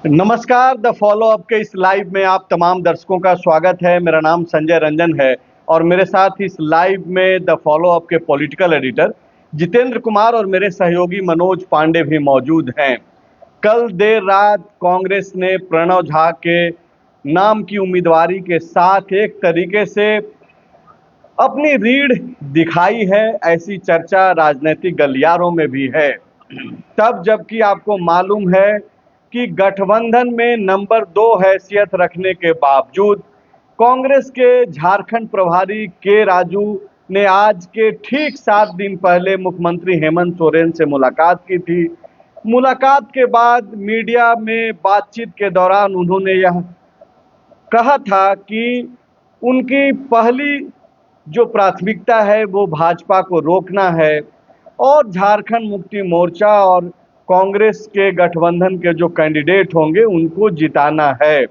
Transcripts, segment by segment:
नमस्कार। The follow up के इस लाइव में आप तमाम दर्शकों का स्वागत है। मेरा नाम संजय रंजन है और मेरे साथ इस लाइव में द फॉलो अप के पॉलिटिकल एडिटर जितेंद्र कुमार और मेरे सहयोगी मनोज पांडे भी मौजूद हैं। कल देर रात कांग्रेस ने प्रणव झा के नाम की उम्मीदवारी के साथ एक तरीके से अपनी रीढ़ दिखाई है, ऐसी चर्चा राजनीतिक गलियारों में भी है। तब जबकि आपको मालूम है कि गठबंधन में नंबर 2 हैसियत रखने के बावजूद कांग्रेस के झारखंड प्रभारी के राजू ने आज के ठीक 7 दिन पहले मुख्यमंत्री हेमंत सोरेन से मुलाकात की थी। मुलाकात के बाद मीडिया में बातचीत के दौरान उन्होंने यह कहा था कि उनकी पहली जो प्राथमिकता है वो भाजपा को रोकना है और झारखंड मुक्ति मोर्चा और कांग्रेस के गठबंधन के जो कैंडिडेट होंगे उनको जिताना है।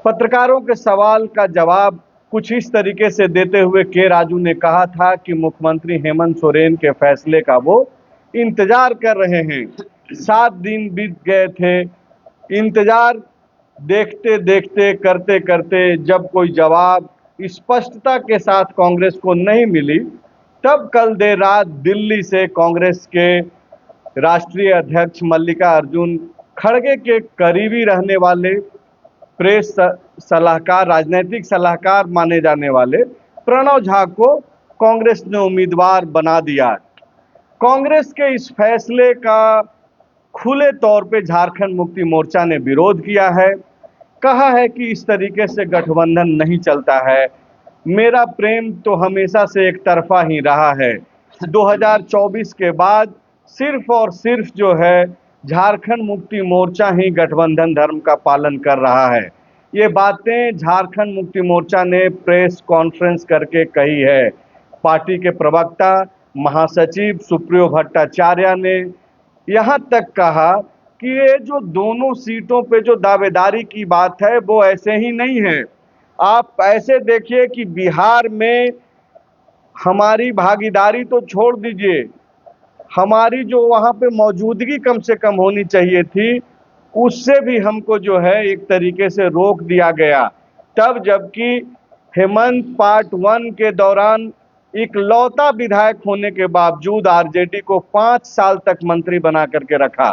पत्रकारों के सवाल का जवाब कुछ इस तरीके से देते हुए के राजू ने कहा था कि मुख्यमंत्री हेमंत सोरेन के फैसले का वो इंतजार कर रहे हैं। 7 दिन बीत गए थे, इंतजार देखते देखते करते करते जब कोई जवाब स्पष्टता के साथ कांग्रेस को नहीं मिली, तब कल देर रात दिल्ली से कांग्रेस के राष्ट्रीय अध्यक्ष मल्लिका अर्जुन खड़गे के करीबी रहने वाले प्रेस सलाहकार, राजनीतिक सलाहकार माने जाने वाले प्रणव झा को कांग्रेस ने उम्मीदवार बना दिया। कांग्रेस के इस फैसले का खुले तौर पे झारखंड मुक्ति मोर्चा ने विरोध किया है। कहा है कि इस तरीके से गठबंधन नहीं चलता है। मेरा प्रेम तो हमेशा से एक तरफा ही रहा है। 2024 के बाद सिर्फ और सिर्फ जो है झारखंड मुक्ति मोर्चा ही गठबंधन धर्म का पालन कर रहा है। ये बातें झारखंड मुक्ति मोर्चा ने प्रेस कॉन्फ्रेंस करके कही है। पार्टी के प्रवक्ता महासचिव सुप्रियो भट्टाचार्य ने यहाँ तक कहा कि ये जो दोनों सीटों पे जो दावेदारी की बात है वो ऐसे ही नहीं है। आप ऐसे देखिए कि बिहार में हमारी भागीदारी तो छोड़ दीजिए, हमारी जो वहाँ पे मौजूदगी कम से कम होनी चाहिए थी, उससे भी हमको जो है एक तरीके से रोक दिया गया। तब जबकि हेमंत पार्ट 1 के दौरान इकलौता विधायक होने के बावजूद आरजेडी को 5 साल तक मंत्री बना करके रखा।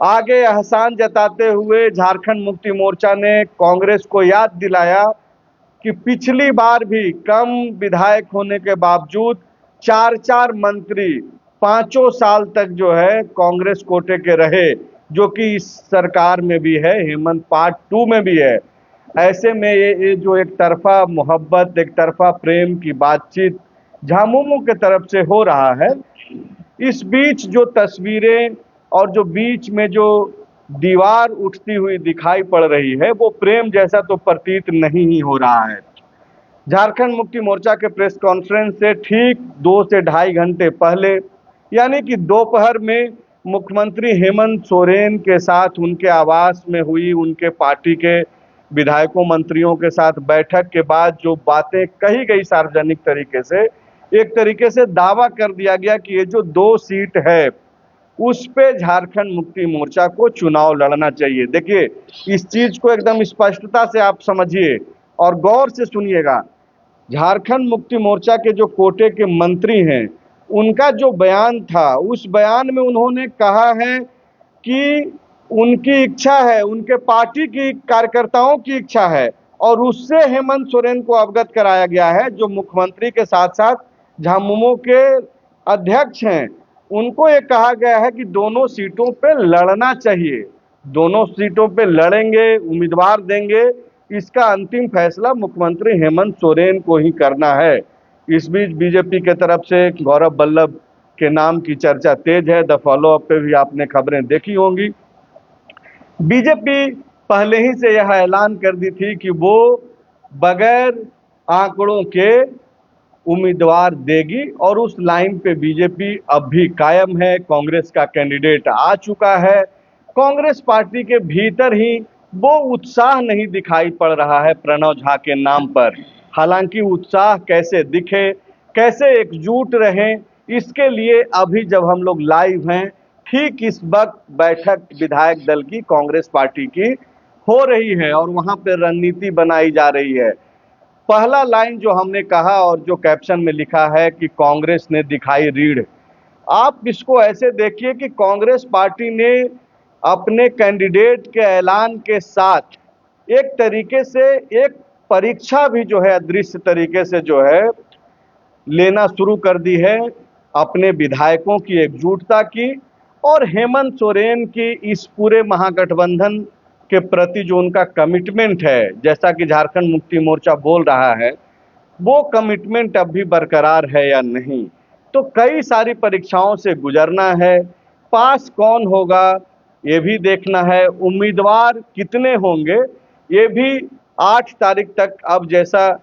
आगे एहसान जताते हुए झारखंड मुक्ति मोर्चा ने कांग्रेस को याद दिलाया कि पिछली बार भी कम विधायक होने के बावजूद 4 मंत्री 5 साल तक जो है कांग्रेस कोटे के रहे, जो कि इस सरकार में भी है, हेमंत पार्ट 2 में भी है। ऐसे में ये जो एक तरफा मोहब्बत, एक तरफा प्रेम की बातचीत झामुमो के तरफ से हो रहा है। इस बीच जो तस्वीरें और जो बीच में जो दीवार उठती हुई दिखाई पड़ रही है वो प्रेम जैसा तो प्रतीत नहीं ही हो रहा है। झारखंड मुक्ति मोर्चा के प्रेस कॉन्फ्रेंस से ठीक 2 से ढाई घंटे पहले, यानी कि दोपहर में मुख्यमंत्री हेमंत सोरेन के साथ उनके आवास में हुई उनके पार्टी के विधायकों मंत्रियों के साथ बैठक के बाद जो बातें कही गई सार्वजनिक तरीके से, एक तरीके से दावा कर दिया गया कि ये जो 2 सीट है उस पे झारखंड मुक्ति मोर्चा को चुनाव लड़ना चाहिए। देखिए, इस चीज को एकदम स्पष्टता से आप समझिए और गौर से सुनिएगा। झारखंड मुक्ति मोर्चा के जो कोटे के मंत्री हैं, उनका जो बयान था, उस बयान में उन्होंने कहा है कि उनकी इच्छा है, उनके पार्टी की कार्यकर्ताओं की इच्छा है और उससे हेमंत सोरेन को अवगत कराया गया है, जो मुख्यमंत्री के साथ साथ झामुमो के अध्यक्ष हैं। उनको ये कहा गया है कि दोनों सीटों पे लड़ना चाहिए, दोनों सीटों पे लड़ेंगे, उम्मीदवार देंगे, इसका अंतिम फैसला मुख्यमंत्री हेमंत सोरेन को ही करना है। इस बीच बीजेपी के तरफ से गौरव वल्लभ के नाम की चर्चा तेज है। द फॉलो अप पे भी आपने खबरें देखी होंगी। बीजेपी पहले ही से यह ऐलान कर दी थी कि वो बगैर आंकड़ों के उम्मीदवार देगी और उस लाइन पे बीजेपी अब भी कायम है। कांग्रेस का कैंडिडेट आ चुका है। कांग्रेस पार्टी के भीतर ही वो उत्साह नहीं दिखाई पड़ रहा है प्रणव झा के नाम पर। हालांकि उत्साह कैसे दिखे, कैसे एकजुट रहें, इसके लिए अभी जब हम लोग लाइव हैं, ठीक इस वक्त बैठक विधायक दल की कांग्रेस पार्टी की हो रही है और वहां पे रणनीति बनाई जा रही है। पहला लाइन जो हमने कहा और जो कैप्शन में लिखा है कि कांग्रेस ने दिखाई रीढ़, आप इसको ऐसे देखिए कि कांग्रेस पार्टी ने अपने कैंडिडेट के ऐलान के साथ एक तरीके से एक परीक्षा भी जो है अदृश्य तरीके से जो है लेना शुरू कर दी है अपने विधायकों की एकजुटता की और हेमंत सोरेन की इस पूरे महागठबंधन के प्रति जो उनका कमिटमेंट है, जैसा कि झारखंड मुक्ति मोर्चा बोल रहा है, वो कमिटमेंट अब भी बरकरार है या नहीं। तो कई सारी परीक्षाओं से गुजरना है, पास कौन होगा ये भी देखना है, उम्मीदवार कितने होंगे ये भी 8 तारीख तक, अब जैसा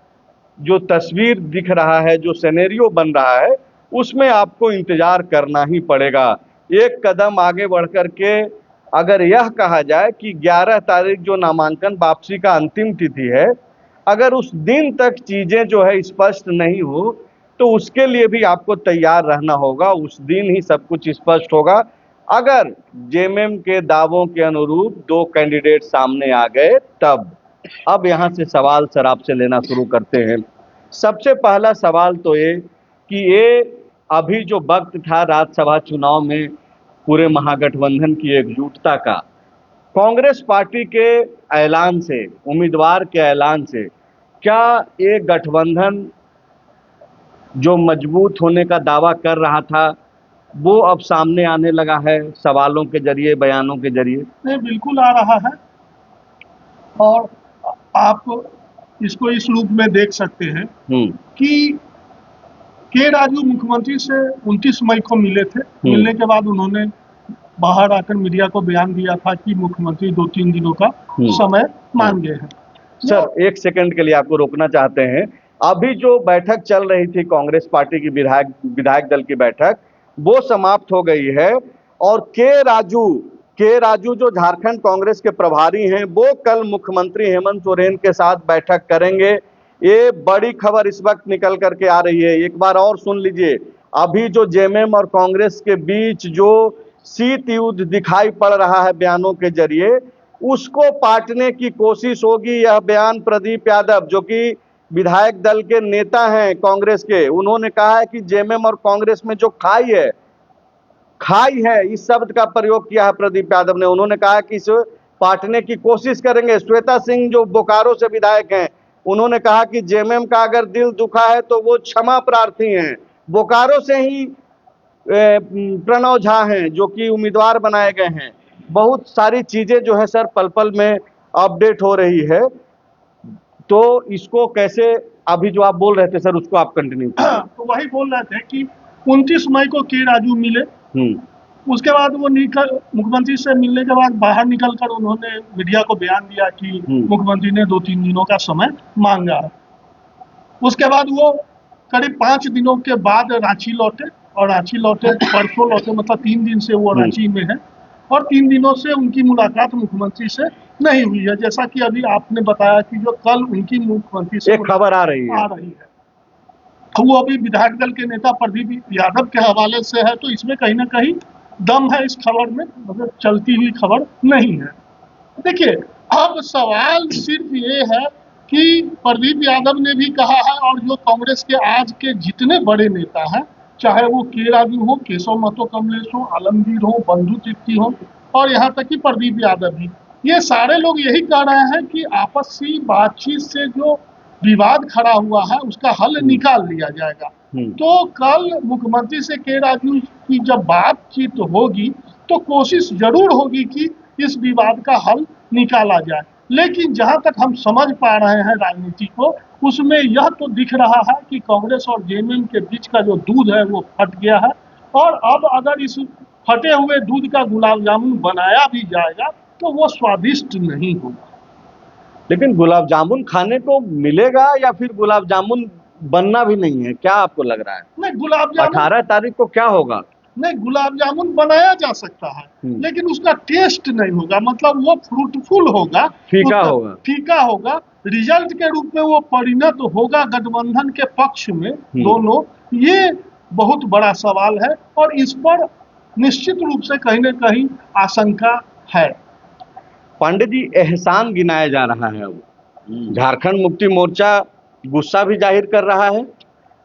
जो तस्वीर दिख रहा है, जो सिनेरियो बन रहा है, उसमें आपको इंतजार करना ही पड़ेगा। एक कदम आगे बढ़ कर के अगर यह कहा जाए कि 11 तारीख जो नामांकन वापसी का अंतिम तिथि है, अगर उस दिन तक चीजें जो है स्पष्ट नहीं हो तो उसके लिए भी आपको तैयार रहना होगा। उस दिन ही सब कुछ स्पष्ट होगा। अगर जेएमएम के दावों के अनुरूप 2 कैंडिडेट सामने आ गए तब। अब यहाँ से सवाल सर आपसे लेना शुरू करते हैं। सबसे पहला सवाल तो ये कि ये अभी जो वक्त था राज्यसभा चुनाव में पूरे महागठबंधन की एकजुटता का, कांग्रेस पार्टी के ऐलान से, उम्मीदवार के ऐलान से, क्या ये गठबंधन जो मजबूत होने का दावा कर रहा था वो अब सामने आने लगा है सवालों के जरिए, बयानों के जरिए? नहीं, बिल्कुल आ रहा है। और आप इसको इस रूप में देख सकते हैं कि के राजू मुख्यमंत्री से 29 मई को मिले थे। मिलने के बाद उन्होंने बाहर आकर मीडिया को बयान दिया था कि मुख्यमंत्री 2-3 दिनों का समय मांग गए हैं। सर एक सेकंड के लिए आपको रोकना चाहते हैं। अभी जो बैठक चल रही थी कांग्रेस पार्टी की विधायक दल की बैठक, वो समाप्त हो गई है और के राजू जो झारखंड कांग्रेस के प्रभारी हैं, वो कल मुख्यमंत्री हेमंत सोरेन के साथ बैठक करेंगे। ये बड़ी खबर इस वक्त निकल करके आ रही है। एक बार और सुन लीजिए, अभी जो जेएमएम और कांग्रेस के बीच जो शीत युद्ध दिखाई पड़ रहा है बयानों के जरिए, उसको पाटने की कोशिश होगी। यह बयान प्रदीप यादव जो कि विधायक दल के नेता हैं कांग्रेस के, उन्होंने कहा है कि जेएमएम और कांग्रेस में जो खाई है, इस शब्द का प्रयोग किया है प्रदीप यादव ने। उन्होंने कहा कि इसे पाटने की कोशिश करेंगे। श्वेता सिंह जो बोकारो से विधायक हैं, उन्होंने कहा कि जेएमएम का अगर दिल दुखा है तो वो क्षमा प्रार्थी हैं। बोकारो से ही प्रणव झा हैं जो कि उम्मीदवार बनाए गए हैं। बहुत सारी चीजें जो है सर पल पल में अपडेट हो रही है, तो इसको कैसे, अभी जो आप बोल रहे थे सर उसको आप कंटिन्यू कीजिए। तो वही बोल रहे थे कि 29 मई को के राजू मिले। उसके बाद वो मुख्यमंत्री से मिलने के बाद बाहर निकलकर उन्होंने मीडिया को बयान दिया कि मुख्यमंत्री ने 2-3 दिनों का समय मांगा है। उसके बाद वो करीब 5 दिनों के बाद रांची लौटे और रांची लौटे परसों लौटे, मतलब 3 दिन से वो रांची में है और 3 दिनों से उनकी मुलाकात मुख्यमंत्री से नहीं हुई है। जैसा कि अभी आपने बताया कि जो कल उनकी मुख्यमंत्री से एक खबर आ रही है, वो अभी विधायक दल के नेता प्रदीप यादव के हवाले से है। तो इसमें कहीं ना कहीं दम है इस खबर में, मतलब चलती हुई खबर नहीं है। देखिए, अब सवाल सिर्फ ये है कि प्रदीप यादव ने भी कहा है और जो कांग्रेस के आज के जितने बड़े नेता हैं, चाहे वो के राजू हो, केशव महतो कमलेश हो, आलमगीर हो, बंधु तिर्की हो और यहाँ तक कि प्रदीप यादव भी, ये सारे लोग यही कह रहे हैं कि आपसी बातचीत से जो विवाद खड़ा हुआ है उसका हल निकाल लिया जाएगा। तो कल मुख्यमंत्री से के राजू की जब बातचीत होगी तो कोशिश जरूर होगी कि इस विवाद का हल निकाला जाए। लेकिन जहां तक हम समझ पा रहे हैं राजनीति को, उसमें यह तो दिख रहा है कि कांग्रेस और जेएमएम के बीच का जो दूध है वो फट गया है और अब अगर इस फटे हुए दूध का गुलाब जामुन बनाया भी जाएगा तो वो स्वादिष्ट नहीं होगा। लेकिन गुलाब जामुन खाने को मिलेगा या फिर गुलाब जामुन बनना भी नहीं है, क्या आपको लग रहा है? नहीं, गुलाब जामुन 18 तारीख को क्या होगा? नहीं, गुलाब जामुन बनाया जा सकता है लेकिन उसका टेस्ट नहीं होगा, मतलब वो फ्रूटफुल होगा, फीका होगा। रिजल्ट के रूप में वो परिणत होगा गठबंधन के पक्ष में दोनों, ये बहुत बड़ा सवाल है और इस पर निश्चित रूप से कहीं ना कहीं आशंका है। पांडे जी, एहसान गिनाया जा रहा है अब। झारखंड मुक्ति मोर्चा गुस्सा भी जाहिर कर रहा है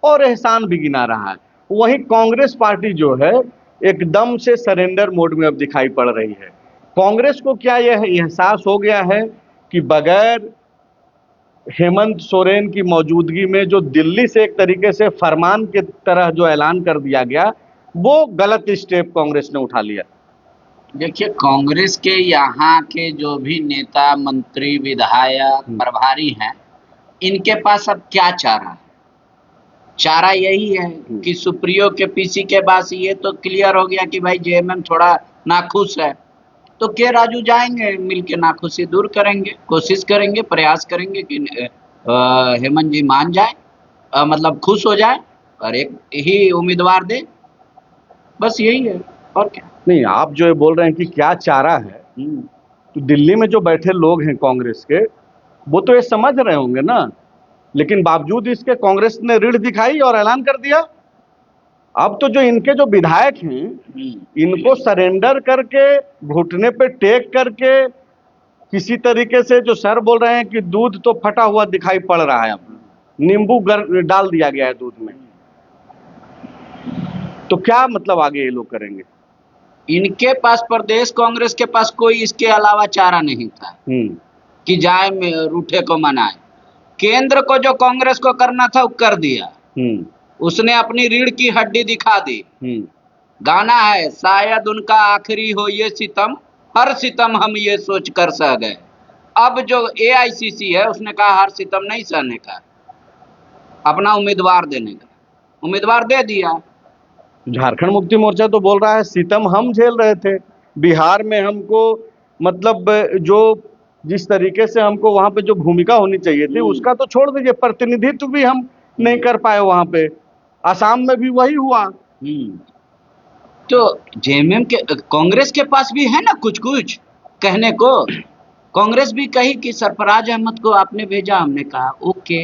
और एहसान भी गिना रहा है। वहीं कांग्रेस पार्टी जो है एकदम से सरेंडर मोड में अब दिखाई पड़ रही है। कांग्रेस को क्या यह एहसास हो गया है कि बगैर हेमंत सोरेन की मौजूदगी में जो दिल्ली से एक तरीके से फरमान के तरह जो ऐलान कर दिया गया, वो गलत स्टेप कांग्रेस ने उठा लिया? देखिए, कांग्रेस के यहाँ के जो भी नेता, मंत्री, विधायक, प्रभारी हैं, इनके पास अब क्या चारा है? चारा यही है कि सुप्रियो के पीसी के पास ये तो क्लियर हो गया कि भाई जेएमएम थोड़ा नाखुश है, तो के राजू जाएंगे, मिलके नाखुशी दूर करेंगे, कोशिश करेंगे, प्रयास करेंगे कि हेमंत जी मान जाए, मतलब खुश हो जाए और एक ही उम्मीदवार दे। बस यही है, और क्या। नहीं, आप जो ये बोल रहे हैं कि क्या चारा है, तो दिल्ली में जो बैठे लोग हैं कांग्रेस के, वो तो ये समझ रहे होंगे ना, लेकिन बावजूद इसके कांग्रेस ने रीढ़ दिखाई और ऐलान कर दिया। अब तो जो इनके जो विधायक हैं, इनको सरेंडर करके, घुटने पे टेक करके, किसी तरीके से, जो सर बोल रहे हैं कि दूध तो फटा हुआ दिखाई पड़ रहा है, अब नींबू डाल दिया गया है दूध में, तो क्या मतलब आगे ये लोग करेंगे? इनके पास, प्रदेश कांग्रेस के पास कोई इसके अलावा चारा नहीं था कि जाए रूठे को मनाए। केंद्र को जो कांग्रेस को करना था वो कर दिया। उसने अपनी रीढ़ की हड्डी दिखा दी। गाना है, शायद उनका आखिरी हो ये सितम, हर सितम हम ये सोच कर सह गए। अब जो एआईसीसी है उसने कहा हर सितम नहीं सहने का, अपना उम्मीदवार देने का, उम्मीदवार दे दिया। झारखंड मुक्ति मोर्चा तो बोल रहा है सितम हम झेल रहे थे बिहार में, हमको मतलब जो जिस तरीके से हमको वहां पे जो भूमिका होनी चाहिए थी उसका तो छोड़ दीजिए, प्रतिनिधित्व भी हम नहीं कर पाए वहां पे। असम में भी वही हुआ। तो जेएमएम के, कांग्रेस के पास भी है ना कुछ कुछ कहने को। कांग्रेस भी कही कि सरफराज अहमद को आपने भेजा, हमने कहा ओके।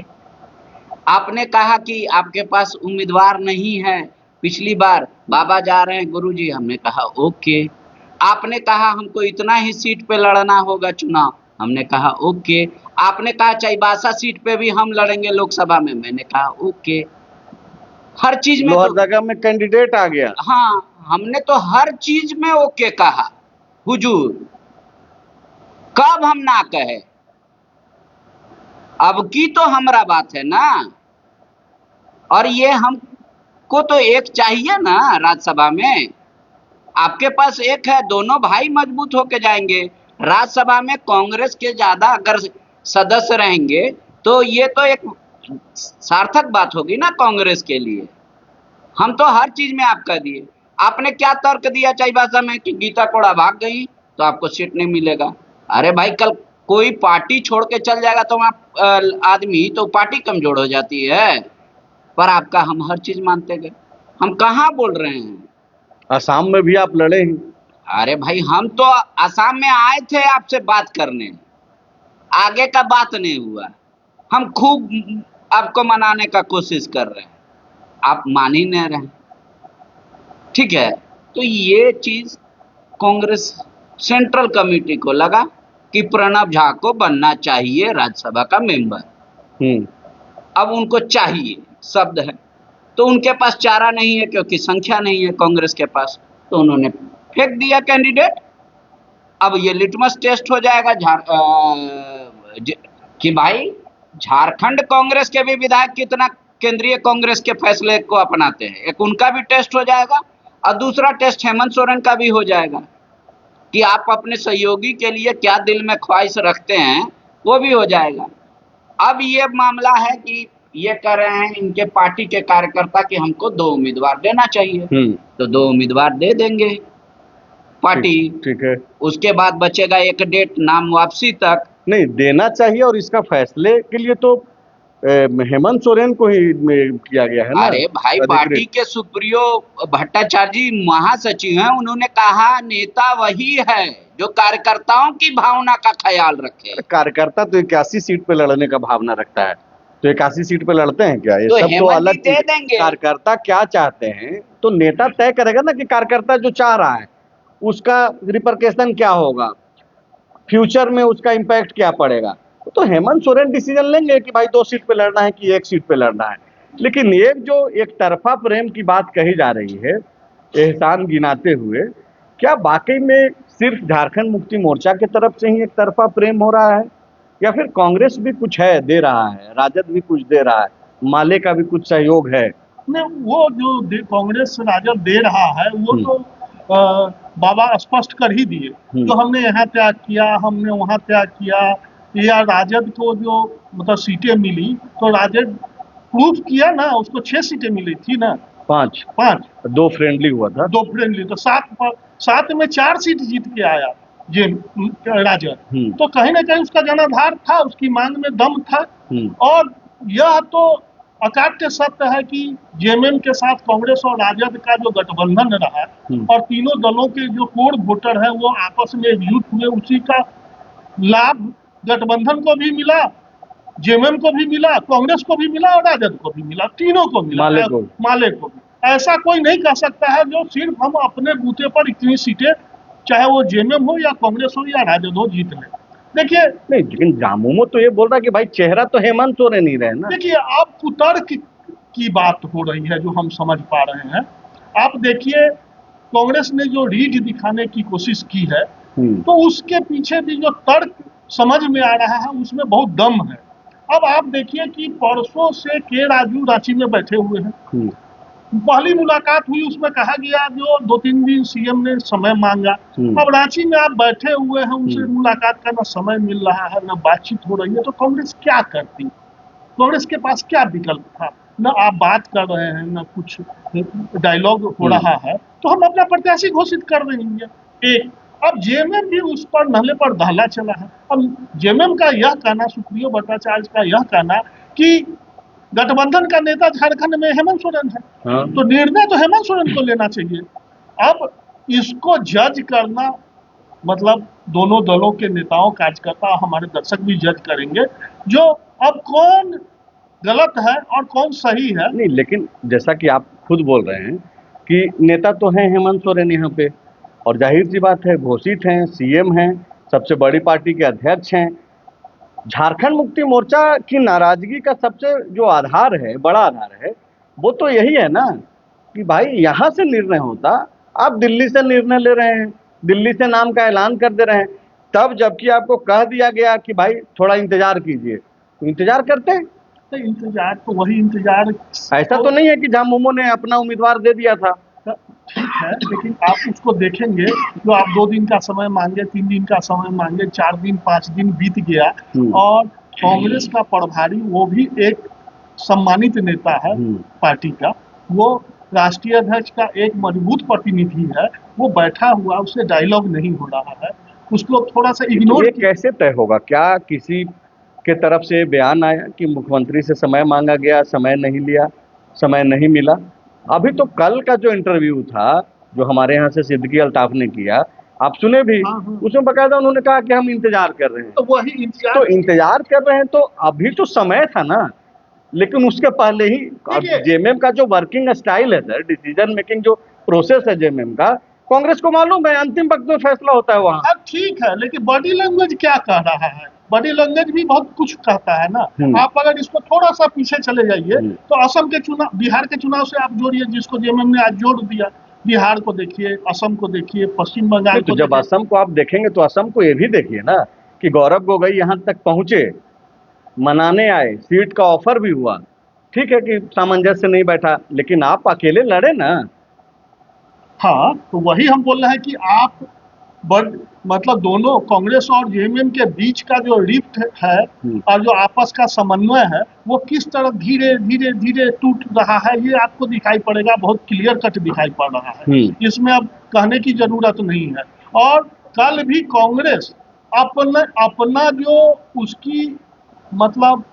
आपने कहा कि आपके पास उम्मीदवार नहीं है, पिछली बार बाबा जा रहे हैं गुरुजी, हमने कहा ओके। आपने कहा हमको इतना ही सीट पे लड़ना होगा चुनाव, हमने कहा ओके। आपने कहा चाईबासा सीट पे भी हम लड़ेंगे लोकसभा में, मैंने कहा ओके। हर चीज में लोहरदगा में कैंडिडेट आ गया। हाँ, हमने तो हर चीज में ओके कहा हुजूर, कब हम ना कहे। अब की तो हमारा बात है ना, और ये हमको तो एक चाहिए ना राज्यसभा में। आपके पास एक है, दोनों भाई मजबूत होके जाएंगे। राज्यसभा में कांग्रेस के ज्यादा अगर सदस्य रहेंगे तो ये तो एक सार्थक बात होगी ना कांग्रेस के लिए। हम तो हर चीज में आप कह दिए। आपने क्या तर्क दिया चाईबासा में कि गीता कोड़ा भाग गई तो आपको सीट नहीं मिलेगा। अरे भाई, कल कोई पार्टी छोड़ के चल जाएगा तो आप आदमी तो पार्टी कमजोर हो जाती है, पर आपका हम हर चीज मानते गए। हम कहाँ बोल रहे हैं, असम में भी आप लड़े हैं। अरे भाई, हम तो असम में आए थे आपसे बात करने, आगे का बात नहीं हुआ। हम खूब आपको मनाने का कोशिश कर रहे हैं, आप मान ही नहीं रहे। ठीक है, तो ये चीज कांग्रेस सेंट्रल कमेटी को लगा कि प्रणब झा को बनना चाहिए राज्यसभा का मेंबर। अब उनको चाहिए शब्द है, तो उनके पास चारा नहीं है क्योंकि संख्या नहीं है कांग्रेस के पास, तो उन्होंने फेंक दिया कैंडिडेट। अब ये लिटमस टेस्ट हो जाएगा कि भाई झारखंड कांग्रेस के भी विधायक कितना केंद्रीय कांग्रेस के फैसले को अपनाते हैं। एक उनका भी टेस्ट हो जाएगा और दूसरा टेस्ट हेमंत सोरेन का भी हो जाएगा कि आप अपने सहयोगी के लिए क्या दिल में ख्वाहिश रखते हैं, वो भी हो जाएगा। अब ये मामला है कि ये कह रहे हैं इनके पार्टी के कार्यकर्ता कि हमको 2 उम्मीदवार देना चाहिए, तो 2 उम्मीदवार दे देंगे पार्टी। ठीक है, उसके बाद बचेगा एक डेट नाम वापसी तक। नहीं देना चाहिए, और इसका फैसले के लिए तो हेमंत सोरेन को ही किया गया है ना। अरे भाई, पार्टी के सुप्रियो भट्टाचार्य जी महासचिव हैं, उन्होंने कहा नेता वही है जो कार्यकर्ताओं की भावना का ख्याल रखे। कार्यकर्ता तो 81 सीट पे लड़ने का भावना रखता है। तो 81 सीट पे लड़ते हैं क्या? ये तो सब तो हेमंत अलग जी दे चीज है। देंगे। कार्यकर्ता क्या चाहते हैं तो नेता तय करेगा ना, कि कार्यकर्ता जो चाह रहा है उसका रिपरकेशन क्या होगा, फ्यूचर में उसका इम्पैक्ट क्या पड़ेगा। तो हेमंत सोरेन डिसीजन लेंगे कि भाई 2 सीट पे लड़ना है कि 1 सीट पे लड़ना है। लेकिन एक जो एक तरफा प्रेम की बात कही जा रही है एहसान गिनाते हुए, क्या वाकई में सिर्फ झारखंड मुक्ति मोर्चा की तरफ से ही एक तरफा प्रेम हो रहा है, या फिर कांग्रेस भी कुछ है दे रहा है, राजद भी कुछ दे रहा है, माले का भी कुछ सहयोग है? ने वो जो कांग्रेस राजद दे रहा है वो हम्म। तो बाबा स्पष्ट कर ही दिए। तो हमने यहाँ त्याग किया, हमने वहाँ त्याग किया, या राजद को जो मतलब सीटें मिली तो राजद प्रूफ किया ना, उसको 6 सीटें मिली थी ना, 5, 5, 2 फ्रेंडली हुआ था। 2 फ्रेंडली, तो 7 में 4 सीट जीत के आया ये राजद। हम्म। तो कहीं ना कहीं उसका जनाधार था, उसकी मांग में दम था। हम्म। और यह तो अकाट्य सत्य है कि जेएमएम के साथ कांग्रेस और राजद का जो गठबंधन रहा और तीनों दलों के जो कोर वोटर है वो आपस में एकजुट हुए, उसी का लाभ गठबंधन को भी मिला, जेएमएम को भी मिला, कांग्रेस को भी मिला और राजद को भी मिला, तीनों को मिला, माले को भी। ऐसा कोई नहीं कह सकता है जो सिर्फ हम अपने बूते पर इतनी सीटें, चाहे वो जेएमएम हो या कांग्रेस हो या राजद हो, जीत लें। देखिए नहीं, लेकिन जामुमो तो ये बोल रहा है कि भाई चेहरा तो हेमंत सोरेन ही रहे ना। देखिए आप कुतर्क की बात हो रही है जो हम समझ पा रहे हैं। आप देखिए कांग्रेस ने जो रीढ़ दिखाने की कोशिश की है तो उसके पीछे भी जो तर्क समझ में आ रहा है उसमें बहुत दम है। अब आप देखिए कि परसों से के राजू रांची में बैठे हुए हैं, पहली मुलाकात हुई, उसमें कहा गया जो 2-3 दिन सीएम ने समय मांगा। अब रांची में आप बैठे हुए हैं, उनसे मुलाकात का ना समय मिल रहा है ना बातचीत हो रही है, तो कांग्रेस क्या करती? कांग्रेस के पास क्या विकल्प था? ना आप बात कर रहे हैं, ना कुछ डायलॉग हो रहा है, तो हम अपना प्रत्याशी घोषित कर देंगे। एक अब जेएमएम भी उस पर नहले पर दहला चला है। अब जेएमएम का यह कहना, सुप्रियो भट्टाचार्य का यह कहना कि गठबंधन का नेता झारखंड में हेमंत सोरेन है, तो निर्णय तो हेमंत सोरेन को लेना चाहिए। अब इसको जज करना मतलब दोनों दलों के नेताओं, कार्यकर्ता, हमारे दर्शक भी जज करेंगे जो अब कौन गलत है और कौन सही है। नहीं, लेकिन जैसा कि आप खुद बोल रहे हैं कि नेता तो हैं हेमंत सोरेन यहाँ पे, और जाहिर सी बात है घोषित हैं, सीएम हैं, सबसे बड़ी पार्टी के अध्यक्ष हैं। झारखंड मुक्ति मोर्चा की नाराजगी का सबसे जो आधार है, बड़ा आधार है, वो तो यही है ना कि भाई यहाँ से निर्णय होता, आप दिल्ली से निर्णय ले रहे हैं, दिल्ली से नाम का ऐलान कर दे रहे हैं, तब जबकि आपको कह दिया गया कि भाई थोड़ा इंतजार कीजिए, तो इंतजार करते हैं। इंतजार तो वही इंतजार, ऐसा तो नहीं है कि झामुमो ने अपना उम्मीदवार दे दिया था। ठीक है, लेकिन आप उसको देखेंगे जो आप 2 दिन का समय मांगे, 3 दिन का समय मांगे, 4 दिन 5 दिन बीत गया और कांग्रेस का प्रभारी, वो भी एक सम्मानित नेता है पार्टी का, वो राष्ट्रीय अध्यक्ष का एक मजबूत प्रतिनिधि है, वो बैठा हुआ, उससे डायलॉग नहीं हो रहा है, उसको थोड़ा सा इग्नोर। ये कैसे तय होगा? क्या किसी के तरफ से बयान आया कि मुख्यमंत्री से समय मांगा गया, समय नहीं लिया, समय नहीं मिला? अभी तो कल का जो इंटरव्यू था जो हमारे यहाँ से सिद्दीकी अल्ताफ ने किया, आप सुने भी, उसमें बकायदा उन्होंने कहा कि हम इंतजार कर रहे हैं। तो वही इंतजार, तो इंतजार कर रहे हैं, तो अभी तो समय था ना। लेकिन उसके पहले ही जेएमएम का जो वर्किंग स्टाइल है सर, डिसीजन मेकिंग जो प्रोसेस है जेएमएम का, कांग्रेस को मालूम है अंतिम वक्त में फैसला होता है वहाँ। अब ठीक है, लेकिन बॉडी लैंग्वेज क्या कह रहा है? बॉडी लैंग्वेज भी बहुत कुछ कहता है ना। आप अगर इसको थोड़ा सा पीछे चले जाइए तो असम के चुनाव, बिहार के चुनाव से आप जोड़िए, जिसको जेएमएम ने आज जोड़ दिया। बिहार को देखिए, असम को देखिए, पश्चिम बंगाल को। जब असम को आप देखेंगे तो असम को ये भी देखिए ना कि गौरव गोगोई यहाँ तक पहुंचे, मनाने आए, सीट का ऑफर भी हुआ, ठीक है कि सामंजस्य नहीं बैठा, लेकिन आप अकेले लड़े ना। हाँ, तो वही हम बोल रहे हैं कि आप मतलब दोनों कांग्रेस और जेएमएम के बीच का जो रिफ्ट है और जो आपस का समन्वय है, वो किस तरह धीरे धीरे धीरे टूट रहा है, ये आपको दिखाई पड़ेगा, बहुत क्लियर कट दिखाई पड़ रहा है। इसमें अब कहने की जरूरत नहीं है। और कल भी कांग्रेस अपना जो उसकी मतलब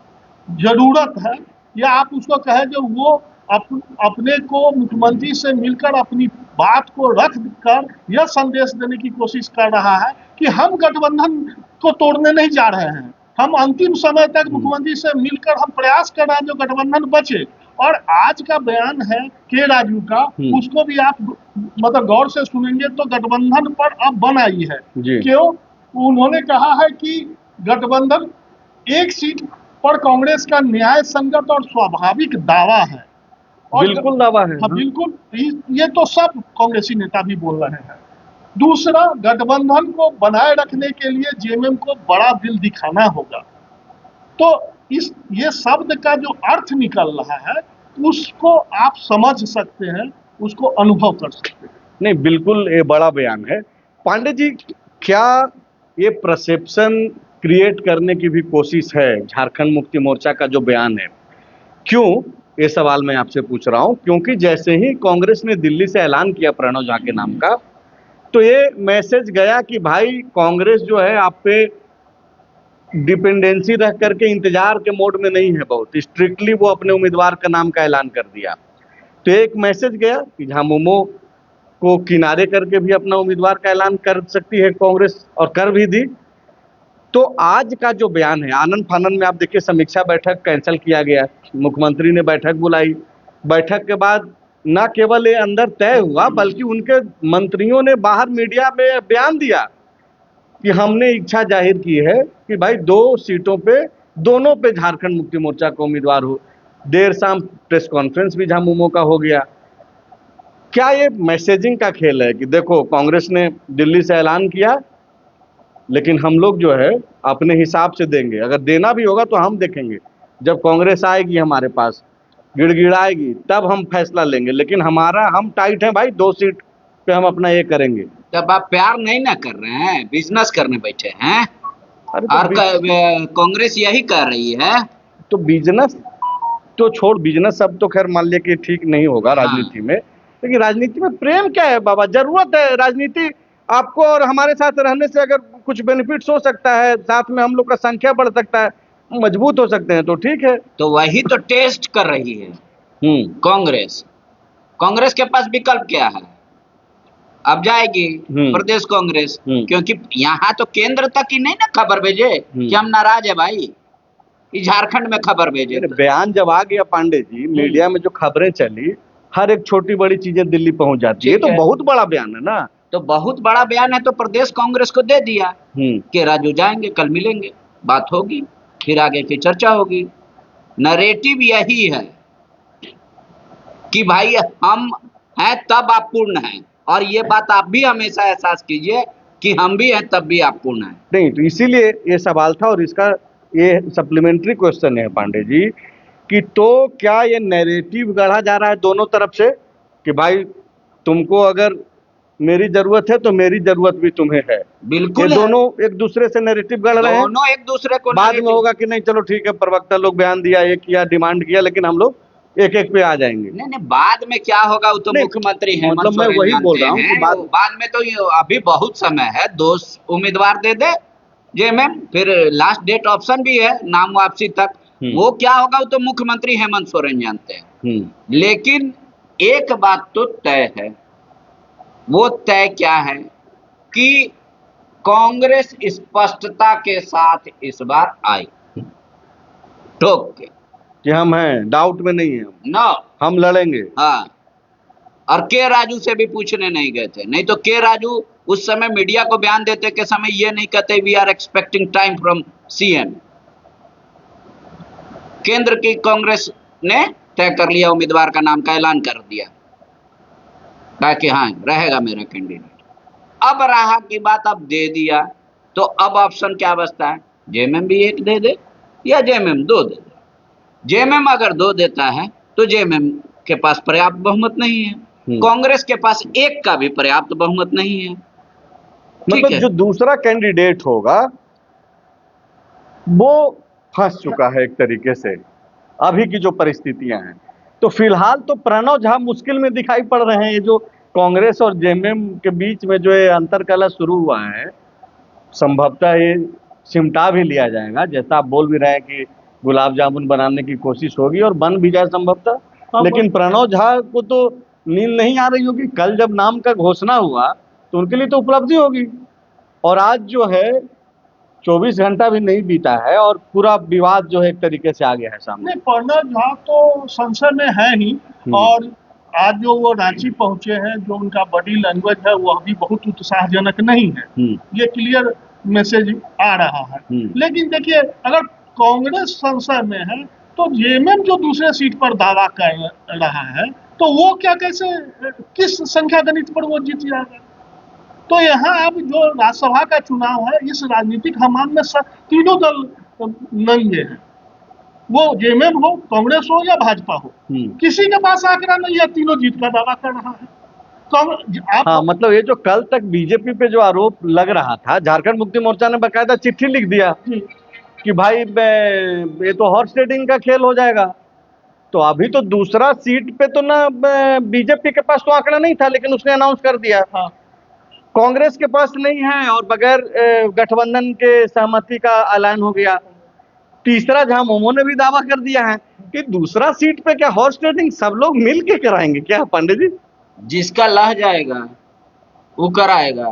जरूरत है, या आप उसको कहें जो वो अपने को मुख्यमंत्री से मिलकर अपनी बात को रख कर यह संदेश देने की कोशिश कर रहा है कि हम गठबंधन को तोड़ने नहीं जा रहे हैं, हम अंतिम समय तक मुख्यमंत्री से मिलकर हम प्रयास कर रहे हैं जो गठबंधन बचे। और आज का बयान है के राजू का, उसको भी आप मतलब गौर से सुनेंगे तो गठबंधन पर अब बन आई है। जी। क्यों? उन्होंने कहा है कि गठबंधन एक सीट पर कांग्रेस का न्याय संगत और स्वाभाविक दावा है। और बिल्कुल दावा है। हाँ, बिल्कुल, ये तो सब कांग्रेसी नेता भी बोल रहे हैं। दूसरा, गठबंधन को बनाए रखने के लिए जेएमएम को बड़ा दिल दिखाना होगा। तो ये शब्द का जो अर्थ निकल रहा है उसको आप समझ सकते हैं, उसको अनुभव कर सकते हैं। नहीं, बिल्कुल ये बड़ा बयान है। पांडे जी, क्या ये परसेप्शन क्रिएट करने की भी कोशिश है झारखंड मुक्ति मोर्चा का जो बयान है? क्यों ये सवाल मैं आपसे पूछ रहा हूं, क्योंकि जैसे ही कांग्रेस ने दिल्ली से ऐलान किया प्रणव झा के नाम का, तो ये मैसेज गया कि भाई कांग्रेस जो है आप पे डिपेंडेंसी रख करके इंतजार के मोड में नहीं है, बहुत स्ट्रिक्टली वो अपने उम्मीदवार का नाम का ऐलान कर दिया। तो एक मैसेज गया कि झामुमो को किनारे करके भी अपना उम्मीदवार का ऐलान कर सकती है कांग्रेस, और कर भी दी। तो आज का जो बयान है, आनन फानन में आप देखिए समीक्षा बैठक कैंसिल किया गया, मुख्यमंत्री ने बैठक बुलाई, बैठक के बाद न केवल ये अंदर तय हुआ बल्कि उनके मंत्रियों ने बाहर मीडिया में बयान दिया कि हमने इच्छा जाहिर की है कि भाई 2 सीटों पे, दोनों पे झारखंड मुक्ति मोर्चा का उम्मीदवार हो। देर शाम प्रेस कॉन्फ्रेंस भी झामुमो का हो गया। क्या ये मैसेजिंग का खेल है कि देखो कांग्रेस ने दिल्ली से ऐलान किया, लेकिन हम लोग जो है अपने हिसाब से देंगे, अगर देना भी होगा तो हम देखेंगे, जब कांग्रेस आएगी हमारे पास गिड़गिड़ाएगी तब हम फैसला लेंगे, लेकिन हम टाइट हैं भाई, 2 सीट पे हम अपना ये करेंगे। तब आप प्यार नहीं ना कर रहे हैं, बिजनेस करने बैठे हैं। अरे और कांग्रेस यही कर रही है। तो बिजनेस तो छोड़, बिजनेस सब तो खैर मान लिया कि ठीक नहीं होगा राजनीति में, लेकिन राजनीति में प्रेम क्या है बाबा? जरूरत है राजनीति आपको, और हमारे साथ रहने से अगर कुछ बेनिफिट्स हो सकता है, साथ में हम लोग का संख्या बढ़ सकता है, मजबूत हो सकते हैं, तो ठीक है। तो वही तो टेस्ट कर रही है कांग्रेस। कांग्रेस के पास विकल्प क्या है? अब जाएगी प्रदेश कांग्रेस, क्योंकि यहाँ तो केंद्र तक ही नहीं ना खबर भेजे कि हम नाराज है भाई, झारखंड में खबर भेजे। बयान जब आ गया पांडे जी, मीडिया में जो खबरें चली, हर एक छोटी बड़ी चीजें दिल्ली पहुंच जाती है, तो बहुत बड़ा बयान है ना। तो बहुत बड़ा बयान है, तो प्रदेश कांग्रेस को दे दिया कि राजू जाएंगे, कल मिलेंगे, बात होगी, फिर आगे की चर्चा होगी। नरेटिव यही है कि भाई हम हैं तब आप पूर्ण हैं, और ये बात आप भी हमेशा एहसास कीजिए कि हम भी हैं तब भी आप पूर्ण हैं। नहीं, तो इसीलिए ये सवाल था, और इसका ये सप्लीमेंट्री क्वेश्चन है पांडे जी कि तो क्या ये नैरेटिव गढ़ा जा रहा है दोनों तरफ से कि भाई तुमको अगर मेरी जरूरत है तो मेरी जरूरत भी तुम्हें है? बिल्कुल, ये दोनों एक दूसरे से नैरेटिव गढ़ रहे हैं। दोनों एक दूसरे को बाद में होगा कि नहीं चलो ठीक है, प्रवक्ता लोग बयान दिया, ये किया, डिमांड किया, लेकिन हम लोग एक एक पे आ जाएंगे। नहीं, बाद में क्या होगा वो तो मुख्यमंत्री हेमंत सोरेन मैं वही बोल रहा हूँ कि बाद में तो अभी बहुत समय है, 2 उम्मीदवार दे दे जेएमएम, फिर लास्ट डेट ऑप्शन भी है नाम वापसी तक। वो क्या होगा वो तो मुख्यमंत्री हेमंत सोरेन जानते हैं। लेकिन एक बात तो तय है, वो तय क्या है कि कांग्रेस स्पष्टता के साथ इस बार आई, ठोक के कि हम हैं, डाउट में नहीं है, नो, हम लड़ेंगे। हाँ, और के राजू से भी पूछने नहीं गए थे, नहीं तो के राजू उस समय मीडिया को बयान देते के समय ये नहीं कहते we are expecting time from CM. केंद्र की कांग्रेस ने तय कर लिया, उम्मीदवार का नाम का ऐलान कर दिया, कहा कि हाँ रहेगा मेरा कैंडिडेट। अब रहा की बात, अब दे दिया तो अब ऑप्शन क्या बचता है? जेएमएम भी 1 दे दे या जेएमएम 2 दे दे। जेएमएम अगर 2 देता है तो जेएमएम के पास पर्याप्त बहुमत नहीं है, कांग्रेस के पास 1 का भी पर्याप्त बहुमत नहीं है। मतलब जो दूसरा कैंडिडेट होगा वो फंस चुका है एक तरीके से, अभी की जो परिस्थितियां हैं। तो फिलहाल तो प्रणव झा मुश्किल में दिखाई पड़ रहे हैं। ये जो कांग्रेस और जेएमएम के बीच में जो ये अंतरकलह शुरू हुआ है, संभवतः ये सिमटा भी लिया जाएगा, जैसा आप बोल भी रहे हैं कि गुलाब जामुन बनाने की कोशिश होगी और बन भी जाए संभवतः। लेकिन प्रणव झा को तो नींद नहीं आ रही होगी, कल जब नाम का घोषणा हुआ तो उनके लिए तो उपलब्धि होगी। और आज जो है 24 घंटा भी नहीं बीता है और पूरा विवाद जो है एक तरीके से आ गया है सामने। नहीं, प्रणब झा तो संसद में है ही, और आज जो वो रांची पहुंचे हैं, जो उनका बॉडी लैंग्वेज है वह भी बहुत उत्साहजनक नहीं है, ये क्लियर मैसेज आ रहा है। लेकिन देखिए, अगर कांग्रेस संसद में है तो जेएमएम जो दूसरे सीट पर दावा कर रहा है, तो वो क्या कैसे, किस संख्या गणित पर वो जीत जाएगा? तो यहाँ अब जो राज्यसभा का चुनाव है, इस राजनीतिक हमाम में तीनों दल नंगे हैं, वो जेएमएम हो, कांग्रेस हो या भाजपा हो, किसी के पास आंकड़ा नहीं है, तीनों जीत का दावा कर रहा है। आप हाँ, मतलब ये जो कल तक बीजेपी पे जो आरोप लग रहा था, झारखंड मुक्ति मोर्चा ने बकायदा चिट्ठी लिख दिया कि भाई ये तो हॉर्स ट्रेडिंग का खेल हो जाएगा। तो अभी तो दूसरा सीट पे तो ना बीजेपी के पास तो आंकड़ा नहीं था, लेकिन उसने अनाउंस कर दिया। हाँ, कांग्रेस के पास नहीं है और बगैर गठबंधन के सहमति का ऐलान हो गया। तीसरा झामुमो ने भी दावा कर दिया है कि दूसरा सीट पे क्या हॉर्स ट्रेडिंग सब लोग मिल के कराएंगे क्या पंडित जी? जिसका लह जाएगा वो कराएगा।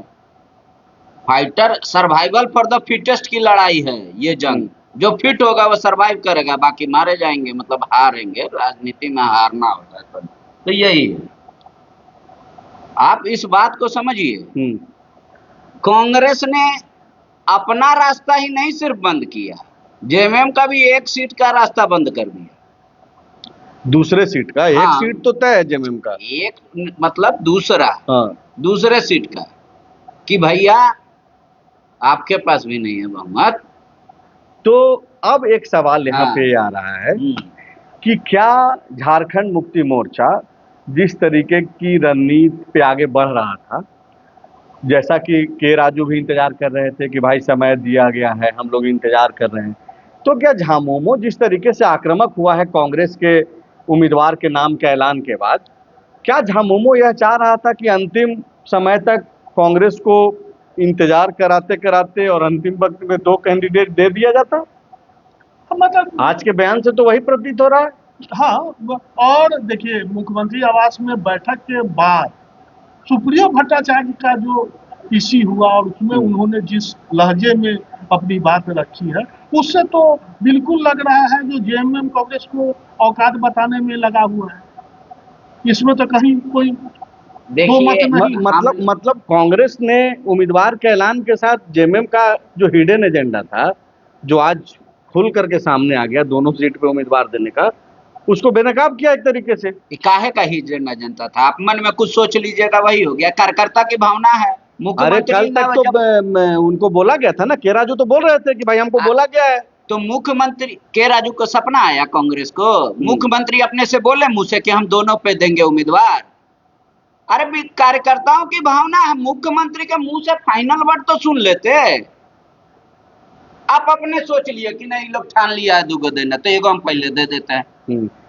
Fighter, survival for the fittest की लड़ाई है ये जंग। जो फिट होगा वो सरवाइव करेगा, बाकी मारे जाएंगे, मतलब हारेंगे। राजनीति में हारना होता है तो यही है। आप इस बात को समझिए, कांग्रेस ने अपना रास्ता ही नहीं सिर्फ बंद किया, जेएमएम का भी एक सीट का रास्ता बंद कर दिया। दूसरे सीट का एक सीट तो तय है जेएमएम का, एक मतलब दूसरा, दूसरे सीट का, कि भैया आपके पास भी नहीं है बहुमत। तो अब एक सवाल यहाँ पे आ रहा है कि क्या झारखंड मुक्ति मोर्चा जिस तरीके की रणनीति पे आगे बढ़ रहा था, जैसा कि के राजू भी इंतजार कर रहे थे कि भाई समय दिया गया है, हम लोग इंतजार कर रहे हैं, तो क्या झामुमो जिस तरीके से आक्रामक हुआ है कांग्रेस के उम्मीदवार के नाम के ऐलान के बाद, क्या झामुमो यह चाह रहा था कि अंतिम समय तक कांग्रेस को इंतजार कराते कराते और अंतिम वक्त में 2 कैंडिडेट दे दिया जाता? मतलब आज के बयान से तो वही प्रतीत हो रहा है। हाँ, और देखिए, मुख्यमंत्री आवास में बैठक के बाद सुप्रियो भट्टाचार्य का जो इसी हुआ और उसमें उन्होंने जिस लहजे में अपनी बात रखी है, उससे तो बिल्कुल लग रहा है जो जेएमएम कांग्रेस को औकात बताने में लगा हुआ है। इसमें तो कहीं कोई दो मत नहीं। मतलब कांग्रेस ने उम्मीदवार के ऐलान के साथ जेएमएम का जो हिडन एजेंडा था, जो आज खुल करके सामने आ गया, दोनों सीट पे उम्मीदवार देने का, उसको बेनकाब किया एक तरीके से। काहे का हिडन एजेंडा था? आप मन में कुछ सोच लीजिएगा, वही हो गया। कार्यकर्ता की भावना है। अरे कल तक तो उनको बोला गया था ना, के राजू तो बोल रहे थे कि भाई हमको बोला गया है। तो मुख्यमंत्री के राजू को सपना आया कांग्रेस को? मुख्यमंत्री अपने से बोले मुंह से कि हम दोनों पे देंगे उम्मीदवार? अरे भी कार्यकर्ताओं की भावना है, मुख्यमंत्री के मुंह से फाइनल वर्ड तो सुन लेते। आप अपने सोच लिए कि नहीं, लोग ठान लिया है 2 देना, तो एगो हम पहले दे देते हैं,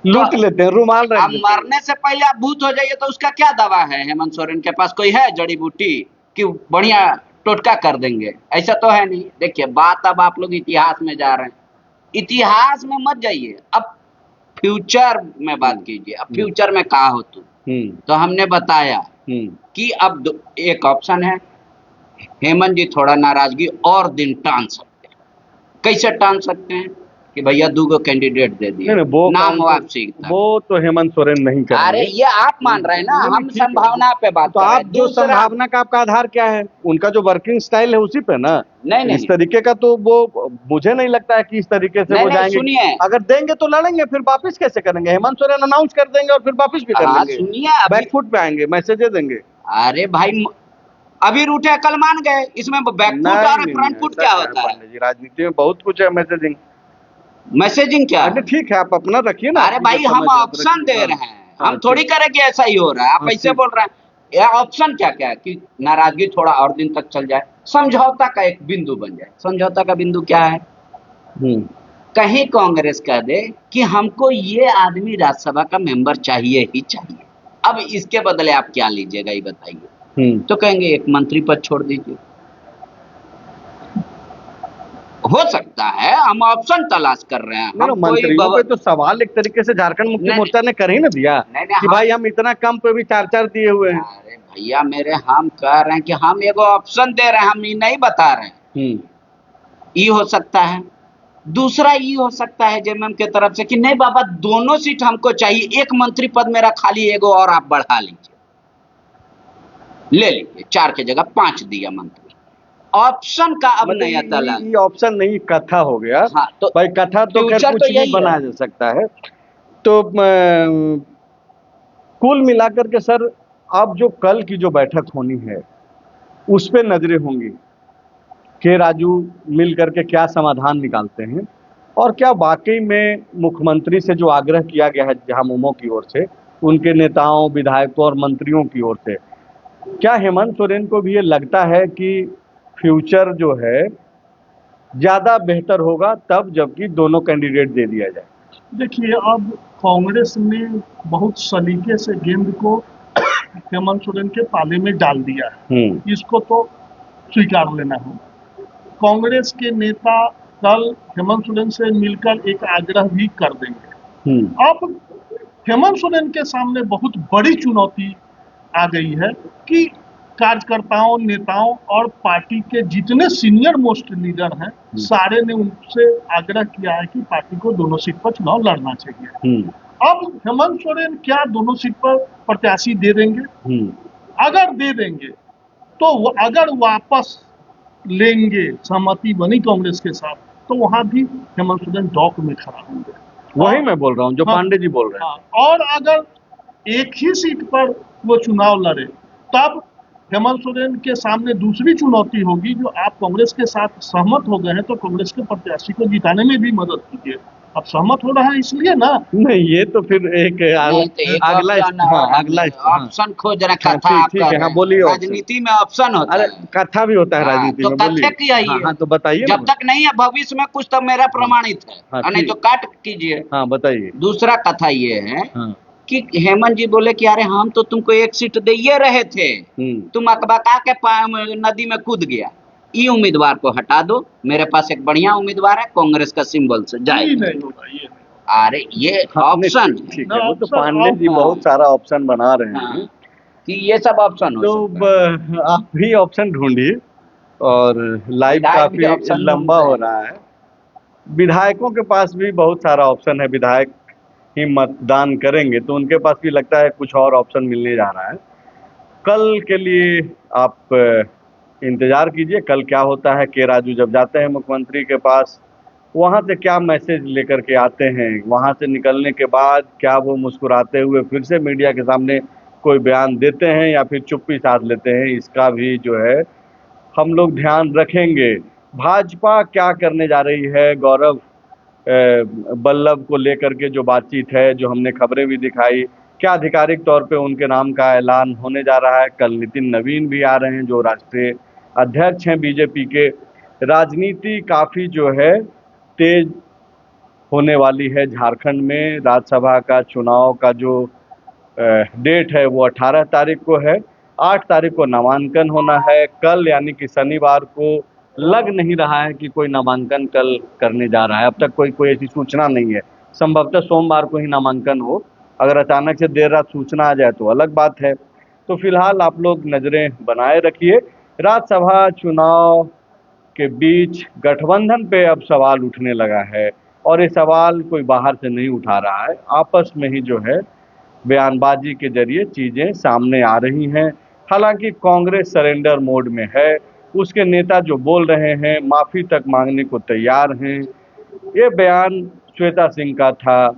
लूट लेते हैं, रुमाल रख देते हैं। मरने से पहले आप भूत हो जाइए तो उसका क्या दवा है? हेमंत सोरेन के पास कोई है जड़ी बूटी कि बढ़िया टोटका कर देंगे? ऐसा तो है नहीं। देखिए, बात अब आप लोग इतिहास में जा रहे हैं। इतिहास में मत जाइए, अब फ्यूचर में बात कीजिए। अब फ्यूचर में कहा हो तो हमने बताया कि अब एक ऑप्शन है, हेमंत जी थोड़ा नाराजगी और दिन टान सकते हैं। कैसे टान सकते हैं? कि भैया 2 कैंडिडेट दे दिए, नाम वापसी। वो तो हेमंत सोरेन नहीं कर रहे। अरे ये आप मान रहे हैं ना, हम संभावना पे बात तो आप जो संभावना का आपका आधार क्या है? उनका जो वर्किंग स्टाइल है उसी पे ना। नहीं, इस तरीके का तो वो मुझे नहीं लगता है कि इस तरीके से वो जाएंगे। सुनिए, अगर देंगे तो लड़ेंगे, फिर वापिस कैसे करेंगे? हेमंत सोरेन अनाउंस कर देंगे और फिर वापिस भी कर लेंगे। सुनिए, बैकफुट पे आएंगे, मैसेजेस देंगे। अरे भाई, अभी रूठे कल मान गए, इसमें बैकफुट और फ्रंट फुट क्या होता है? राजनीति में बहुत कुछ है। मैसेजिंग क्या है? ठीक है, आप अपना रखिए ना। अरे भाई, हम ऑप्शन दे रहे हैं, हम थोड़ी करें कि ऐसा ही हो रहा है। आप ऐसे बोल रहे हैं। यह ऑप्शन क्या क्या है कि नाराजगी थोड़ा और दिन तक चल जाए, समझौता का एक बिंदु बन जाए। समझौता का बिंदु क्या है? कहीं कांग्रेस कह दे कि हमको ये आदमी राज्यसभा का मेंबर चाहिए ही चाहिए, अब इसके बदले आप क्या लीजिएगा ये बताइए। तो कहेंगे एक मंत्री पद छोड़ दीजिए। हो सकता है, हम ऑप्शन तलाश कर रहे हैं। हम मंत्रियों पे तो सवाल एक तरीके से झारखंड मुक्ति मोर्चा ने कर ही ना दिया कि भाई हम इतना कम पे भी 4-4 दिए हुए हैं। अरे भैया मेरे, हम कह रहे हैं कि हम एगो ऑप्शन दे रहे हैं, हम ये नहीं बता रहे हैं ये हो सकता है। दूसरा ये हो सकता है जेएमएम के तरफ से कि नहीं बाबा दोनों सीट हमको चाहिए, एक मंत्री पद मेरा खाली एगो और आप बढ़ा लीजिए, ले लीजिए, 4 की जगह 5 दिया मंत्री। ऑप्शन का अब नया तला। ये ऑप्शन नहीं, कथा हो गया। हाँ, तो भाई कथा तो खैर फ्यूचर कुछ तो भी यही है। बनाया जा सकता है। तो कुल मिलाकर के सर, अब जो कल की जो बैठक होनी है उस पे नजरें होंगी कि राजू मिल करके क्या समाधान निकालते हैं, और क्या वाकई में मुख्यमंत्री से जो आग्रह किया गया है झामुमो की ओर से, उनके नेताओं, विधायकों और मंत्रियों की ओर से, क्या हेमंत सोरेन को भी ये लगता है कि फ्यूचर जो है ज्यादा बेहतर होगा तब जबकि दोनों कैंडिडेट दे दिया जाए? देखिए, अब कांग्रेस ने बहुत सलीके से गेंद को हेमंत सोरेन के पाले में डाल दिया है, इसको तो स्वीकार लेना होगा। कांग्रेस के नेता कल हेमंत सोरेन से मिलकर एक आग्रह भी कर देंगे। अब हेमंत सोरेन के सामने बहुत बड़ी चुनौती आ गई है कि कार्यकर्ताओं, नेताओं और पार्टी के जितने सीनियर मोस्ट लीडर हैं, सारे ने उनसे आग्रह किया है कि पार्टी को दोनों सीट पर चुनाव लड़ना चाहिए। अब हेमंत सोरेन क्या दोनों सीट पर प्रत्याशी दे देंगे? अगर दे देंगे तो अगर वापस लेंगे, सहमति बनी कांग्रेस के साथ, तो वहां भी हेमंत सोरेन डॉक में खड़ा होंगे। वही मैं बोल रहा हूँ जो हाँ, पांडे जी बोल रहे हैं। हाँ, और अगर एक ही सीट पर वो चुनाव लड़े, तब हेमंत सोरेन के सामने दूसरी चुनौती होगी, जो आप कांग्रेस के साथ सहमत हो गए हैं तो कांग्रेस के प्रत्याशी को जिताने में भी मदद कीजिए। अब सहमत हो रहा है इसलिए ना। नहीं, ये तो फिर एक अगला ऑप्शन खोज रखा था। ठीक है, हाँ बोलिए। राजनीति में ऑप्शन होता है, कथा भी होता है राजनीति तो में, बोलिए। कथ्य किया ही है। हाँ तो बताइए। जब तक नहीं है भविष्य में कुछ तो मेरा प्रमाणित है, नहीं तो काट कीजिए। हाँ बताइए। दूसरा कथा ये है कि हेमंत जी बोले कि अरे हम तो तुमको एक सीट दे रहे थे, तुम अकबका के नदी में कूद गया, ये उम्मीदवार को हटा दो, मेरे पास एक बढ़िया उम्मीदवार है, कांग्रेस का सिंबल से जाए। नहीं होगा ये। अरे ये ऑप्शन ठीक है, वो तो पांडे जी बहुत सारा ऑप्शन बना रहे हैं कि ये सब ऑप्शन हो सकता है। तो आप भी ऑप्शन ढूंढिए, और लाइव काफी लंबा हो रहा है। विधायकों के पास भी बहुत सारा ऑप्शन है, विधायक ही मतदान करेंगे तो उनके पास भी लगता है कुछ और ऑप्शन मिलने जा रहा है। कल के लिए आप इंतजार कीजिए, कल क्या होता है। के राजू जब जाते हैं मुख्यमंत्री के पास, वहां से क्या मैसेज लेकर के आते हैं, वहां से निकलने के बाद क्या वो मुस्कुराते हुए फिर से मीडिया के सामने कोई बयान देते हैं या फिर चुप्पी साध लेते हैं, इसका भी जो है हम लोग ध्यान रखेंगे। भाजपा क्या करने जा रही है, गौरव बल्लभ को लेकर के जो बातचीत है, जो हमने खबरें भी दिखाई, क्या आधिकारिक तौर पे उनके नाम का ऐलान होने जा रहा है? कल नितिन नवीन भी आ रहे हैं जो राष्ट्रीय अध्यक्ष हैं बीजेपी के। राजनीति काफ़ी जो है तेज होने वाली है झारखंड में। राज्यसभा का चुनाव का जो डेट है वो 18 तारीख को है, 8 तारीख को नामांकन होना है। कल यानी कि शनिवार को लग नहीं रहा है कि कोई नामांकन कल करने जा रहा है, अब तक कोई ऐसी सूचना नहीं है। संभवतः सोमवार को ही नामांकन हो, अगर अचानक से देर रात सूचना आ जाए तो अलग बात है। तो फिलहाल आप लोग नज़रें बनाए रखिए। राज्यसभा चुनाव के बीच गठबंधन पे अब सवाल उठने लगा है, और ये सवाल कोई बाहर से नहीं उठा रहा है, आपस में ही जो है बयानबाजी के जरिए चीज़ें सामने आ रही हैं। हालांकि कांग्रेस सरेंडर मोड में है, उसके नेता जो बोल रहे हैं माफ़ी तक मांगने को तैयार हैं। ये बयान श्वेता सिंह का था,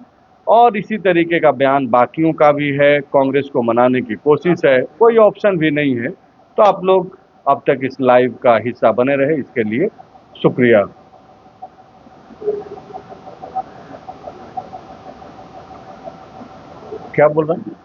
और इसी तरीके का बयान बाकियों का भी है। कांग्रेस को मनाने की कोशिश है, कोई ऑप्शन भी नहीं है। तो आप लोग अब तक इस लाइव का हिस्सा बने रहे, इसके लिए शुक्रिया। क्या बोल रहा है?